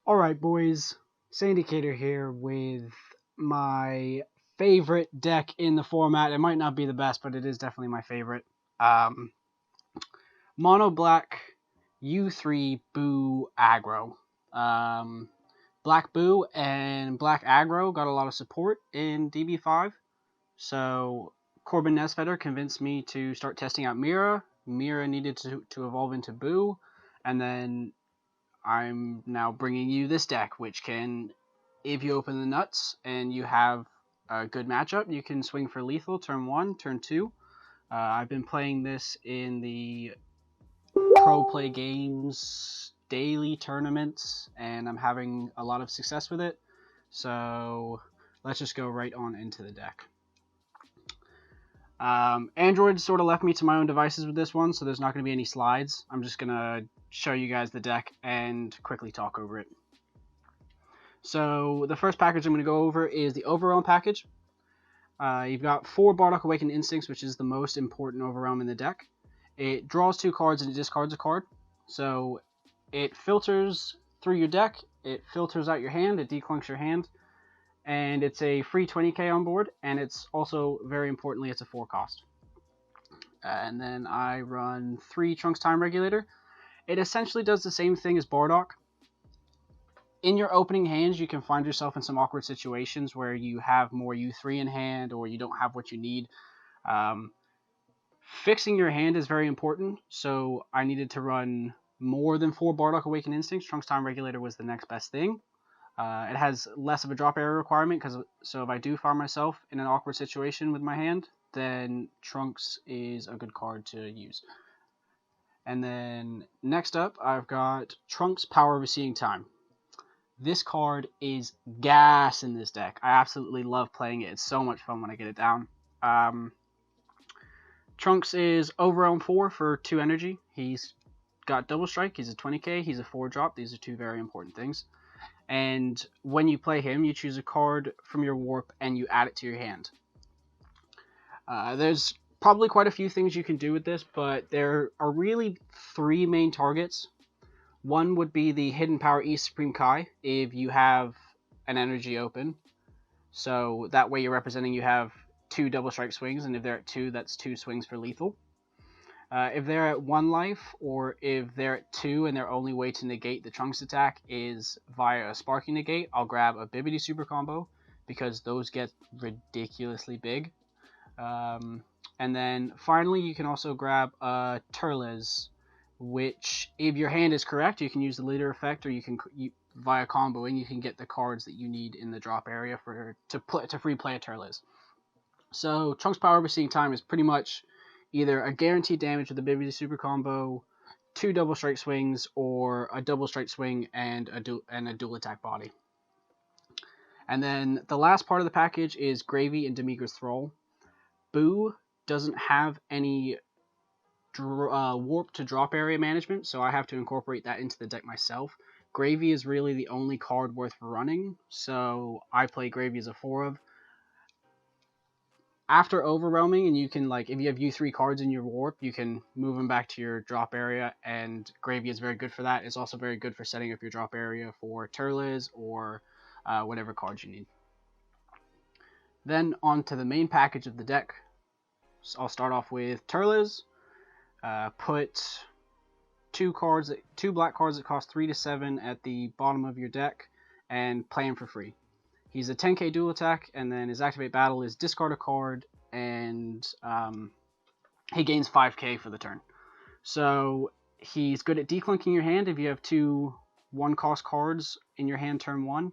Alright boys, Sandicator here with my favorite deck in the format. It might not be the best, but it is definitely my favorite. Mono Black U3 Boo Aggro. Black Boo and Black Aggro got a lot of support in DB5, so Corbin Nesvetter convinced me to start testing out Mira. Mira needed to evolve into Boo, and then I'm now bringing you this deck, which can, if you open the nuts and you have a good matchup, you can swing for lethal turn 1, turn 2. I've been playing this in the Pro Play Games daily tournaments, and I'm having a lot of success with it. So let's just go right on into the deck. Android sort of left me to my own devices with this one, so there's not going to be any slides. I'm just going to show you guys the deck and quickly talk over it. So the first package I'm going to go over is the Overwhelm package. You've got 4 Bardock Awakened Instincts, which is the most important Overwhelm in the deck. It draws 2 cards and it discards a card. So it filters through your deck, it filters out your hand, it declunks your hand, and it's a free 20k on board, and it's also, very importantly, it's a 4 cost. And then I run 3 Trunks Time Regulator. It essentially does the same thing as Bardock. In your opening hands, you can find yourself in some awkward situations where you have more U3 in hand or you don't have what you need. Fixing your hand is very important, so I needed to run more than 4 Bardock Awakened Instincts. Trunks Time Regulator was the next best thing. It has less of a drop area requirement, so if I do find myself in an awkward situation with my hand, then Trunks is a good card to use. And then next up, I've got Trunks Power of Seeing Time. This card is gas in this deck. I absolutely love playing it. It's so much fun when I get it down. Trunks is Overwhelm 4 for 2 energy. He's got Double Strike. He's a 20k. He's a 4-drop. These are 2 very important things. And when you play him, you choose a card from your warp and you add it to your hand. There's probably quite a few things you can do with this, but there are really 3 main targets. One would be the Hidden Power East Supreme Kai if you have an energy open. So that way you're representing you have 2 double strike swings, and if they're at 2, that's 2 swings for lethal. If they're at 1 life, or if they're at 2 and their only way to negate the Trunks attack is via a Sparking Negate, I'll grab a Bibidi Super Combo, because those get ridiculously big. And then finally you can also grab a Turles, which if your hand is correct, you can use the leader effect, or you can via comboing you can get the cards that you need in the drop area to free play a Turles. So Trunks Power of Seeing Time is pretty much either a guaranteed damage with the Bibidi Super Combo, 2 double strike swings, or a double strike swing and a dual attack body. And then the last part of the package is Gravy and Demigra's Thrall. Boo doesn't have any warp to drop area management, so I have to incorporate that into the deck myself. Gravy is really the only card worth running, so I play Gravy as a 4-of. After overwhelming, and you can, like, if you have U3 cards in your warp, you can move them back to your drop area, and Gravy is very good for that. It's also very good for setting up your drop area for Turles or whatever cards you need. Then on to the main package of the deck. So I'll start off with Turles. Put 2 black cards that cost 3 to 7 at the bottom of your deck, and play him for free. He's a 10k dual attack, and then his activate battle is discard a card, and he gains 5k for the turn. So he's good at declunking your hand if you have 2 1-cost cards in your hand turn 1.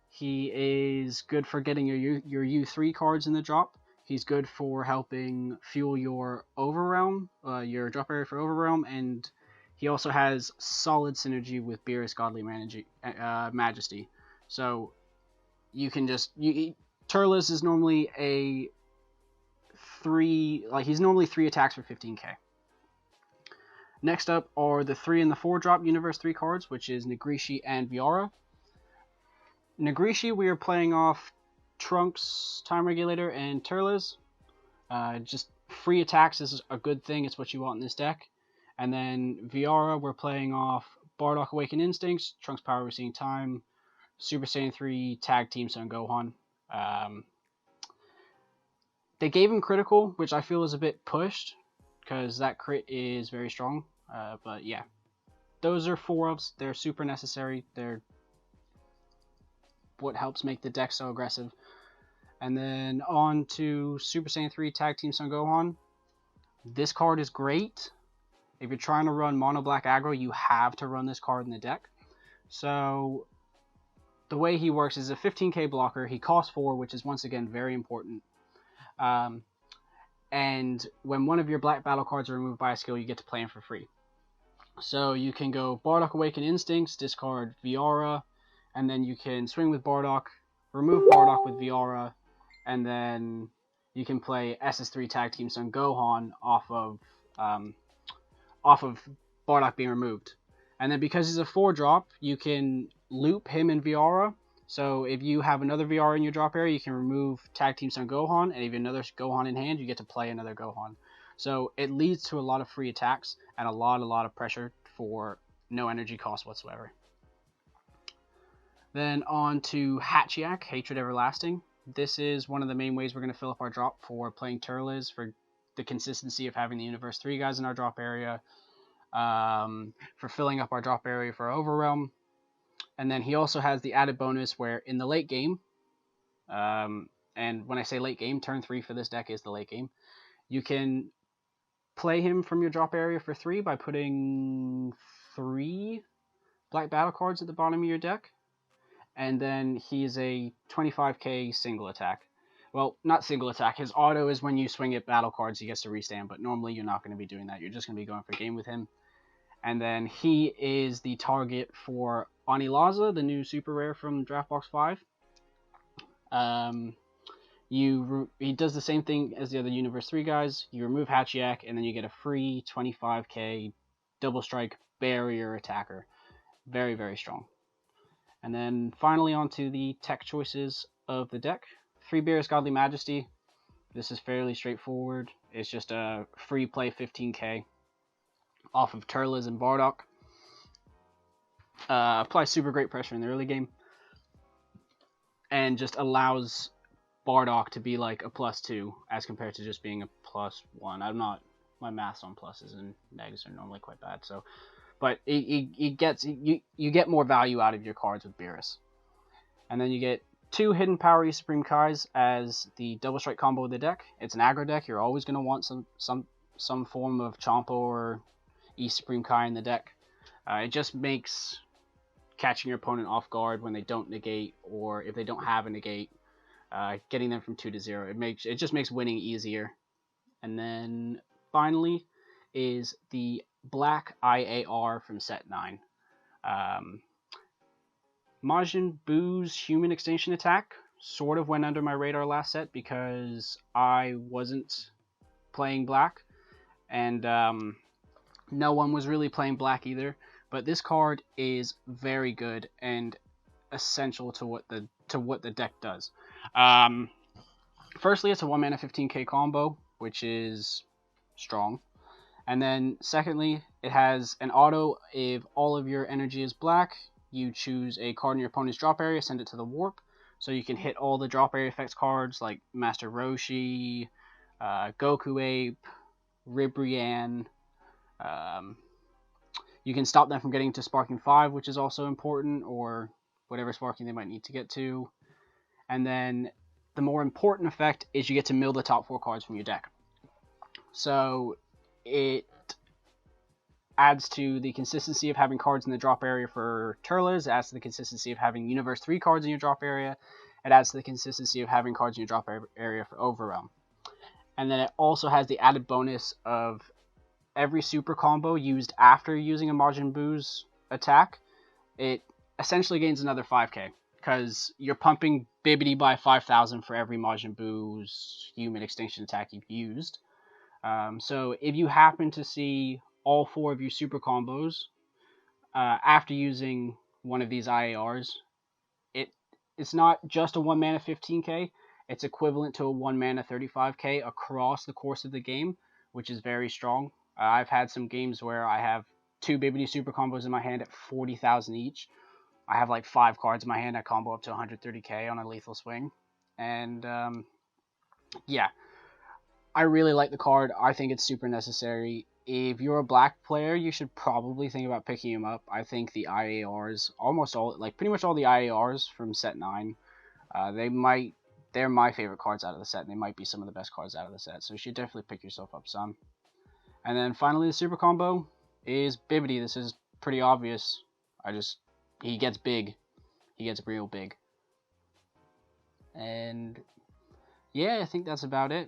He is good for getting your U3 cards in the drop. He's good for helping fuel your Overwhelm, your drop area for Overwhelm, and he also has solid synergy with Beerus Godly Majesty. So you can just Turles is normally a 3, like he's normally 3 attacks for 15k. Next up are the 3 and the 4-drop Universe 3 cards, which is Nigrishi and Viara. Nigrishi, we are playing off Trunks Time Regulator and Turles. Just free attacks is a good thing. It's what you want in this deck. And then Viara, we're playing off Bardock Awakened Instincts, Trunks Power Receding Time, Super Saiyan 3 Tag Team Son Gohan. They gave him critical, which I feel is a bit pushed, because that crit is very strong. But yeah, those are 4-ups. They're super necessary. They're what helps make the deck so aggressive. And then on to Super Saiyan 3 Tag Team Son Gohan. This card is great. If you're trying to run Mono Black Aggro, you have to run this card in the deck. So the way he works is a 15k blocker. He costs 4, which is once again very important. And when one of your black battle cards are removed by a skill, you get to play him for free. So you can go Bardock Awakened Instincts, discard Viara, and then you can swing with Bardock, remove Bardock with Viara, and then you can play SS3 Tag Team Son Gohan off of Bardock being removed. And then because he's a 4-drop, you can loop him and Viara. So if you have another VR in your drop area, you can remove Tag Team Son Gohan, and if you have another Gohan in hand, you get to play another Gohan. So it leads to a lot of free attacks and a lot of pressure for no energy cost whatsoever. Then on to Hachiak, Hatred Everlasting. This is one of the main ways we're going to fill up our drop for playing Turles, for the consistency of having the Universe 3 guys in our drop area, for filling up our drop area for Overrealm. And then he also has the added bonus where in the late game, and when I say late game, turn 3 for this deck is the late game, you can play him from your drop area for 3 by putting 3 black battle cards at the bottom of your deck. And then he's a 25k single attack. Well, not single attack. His auto is when you swing at battle cards, he gets to restand, but normally you're not going to be doing that. You're just going to be going for a game with him. And then he is the target for Anilaza, the new super rare from Draft Box 5. He does the same thing as the other Universe 3 guys. You remove Hachiak, and then you get a free 25k double strike barrier attacker. Very, very strong. And then finally onto the tech choices of the deck. 3 Beerus Godly Majesty. This is fairly straightforward. It's just a free play 15k off of Turles and Bardock. Applies super great pressure in the early game. And just allows Bardock to be like a +2 as compared to just being a +1. My maths on pluses and negs are normally quite bad, so. But you get more value out of your cards with Beerus. And then you get 2 Hidden Power E Supreme Kais as the double strike combo with the deck. It's an aggro deck. You're always going to want some form of Champa or E Supreme Kai in the deck. It just makes catching your opponent off guard when they don't negate, or if they don't have a negate, getting them from 2 to 0. It just makes winning easier. And then finally is the Black IAR from set 9. Majin Buu's Human Extinction Attack sort of went under my radar last set because I wasn't playing black, and no one was really playing black either. But this card is very good and essential to what the deck does. Firstly, it's a 1 mana 15k combo, which is strong. And then secondly, it has an auto. If all of your energy is black, you choose a card in your opponent's drop area, send it to the warp. So you can hit all the drop area effects cards like Master Roshi, Goku Ape, Ribrianne. You can stop them from getting to Sparking 5, which is also important, or whatever Sparking they might need to get to. And then the more important effect is you get to mill the top 4 cards from your deck. So it adds to the consistency of having cards in the drop area for Turles. It adds to the consistency of having Universe 3 cards in your drop area. It adds to the consistency of having cards in your drop area for Overrealm. And then it also has the added bonus of every super combo used after using a Majin Buu's attack, it essentially gains another 5k, because you're pumping Bibidi by 5,000 for every Majin Buu's Human Extinction attack you've used. So if you happen to see all 4 of your super combos after using one of these IARs, it's not just a 1 mana 15k, it's equivalent to a 1 mana 35k across the course of the game, which is very strong. I've had some games where I have 2 Bibidi super combos in my hand at 40,000 each. I have like 5 cards in my hand that combo up to 130k on a lethal swing. And yeah, I really like the card. I think it's super necessary. If you're a black player, you should probably think about picking him up. I think the IARs, almost all, like pretty much all the IARs from set 9, they're my favorite cards out of the set, and they might be some of the best cards out of the set. So you should definitely pick yourself up some. And then finally, the super combo is Bibidi. This is pretty obvious. He gets big. He gets real big. And yeah, I think that's about it.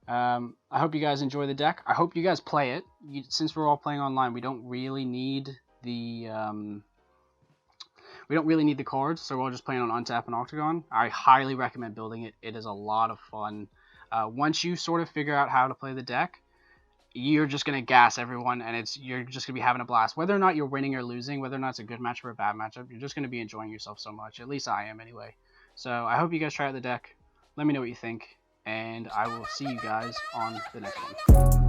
I hope you guys enjoy the deck. I hope you guys play it. Since we're all playing online, we don't really need the cards, so we're all just playing on Untap and Octagon. I highly recommend building it. It is a lot of fun. Once you sort of figure out how to play the deck, you're just gonna gas everyone, and you're just gonna be having a blast. Whether or not you're winning or losing, whether or not it's a good matchup or a bad matchup, you're just gonna be enjoying yourself so much. At least I am, anyway. So I hope you guys try out the deck. Let me know what you think, and I will see you guys on the next one.